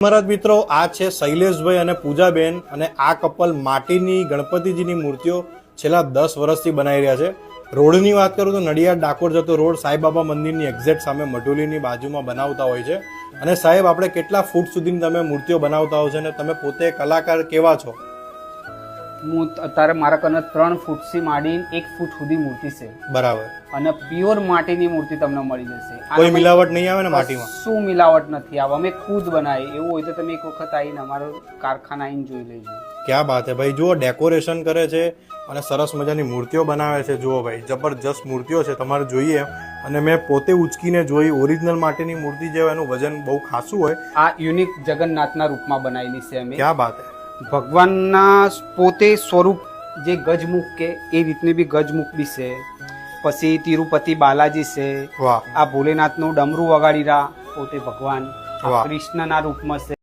મહારાજ મિત્રો, આ છે શૈલેષભાઈ અને પૂજાબેન અને આ કપલ માટીની ગણપતિજીની મૂર્તિઓ છેલ્લા 10 વર્ષથી બનાવી રહ્યા છે. રોડની વાત કરું તો નડિયાદ ડાકોર જતો રોડ સાંઈબાબા મંદિરની એક્ઝેક્ટ સામે મઢુલીની બાજુમાં બનાવતા હોય છે. અને સાહેબ, આપણે કેટલા ફૂટ સુધીની તમે મૂર્તિઓ બનાવતા હોય છે અને તમે પોતે કલાકાર કેવા છો? હું અત્યારે મારા કને 3 ફૂટથી માંડીને 1 ફૂટ સુધી મૂર્તિ છે. બરાબર. અને પ્યોર માટીની મૂર્તિ તમને મળી જશે. કોઈ મિલાવટ નહીં આવે ને માટીમાં? શું મિલાવટ નથી આવે, અમે ખુદ બનાવી. એવું હોય તો તમે એક વખત આવીને અમારો કારખાના આવીને જોઈ લેજો. ક્યાં બાત હે ભાઈ! જુઓ, ડેકોરેશન કરે છે અને સરસ મજાની મૂર્તિઓ બનાવે છે. જુઓ ભાઈ, જબરજસ્ત મૂર્તિઓ છે, તમારે જોઈએ. અને મેં પોતે ઉચકીને જોઈ, ઓરિજિનલ માટીની મૂર્તિ જે હોય એનું વજન બહુ ખાસું હોય. આ યુનિક જગન્નાથના રૂપમાં બનાવેલી છે અમે. ક્યાં બાત હે! ભગવાનના પોતે સ્વરૂપ જે ગજમુખ કે એ રીતની બી ગજમુખ બી છે. પછી તિરુપતિ બાલાજી છે. વાહ! આ ભોલેનાથનું ડમરું વગાડી રહ્યા પોતે ભગવાન. વાહ! કૃષ્ણના રૂપમાં છે.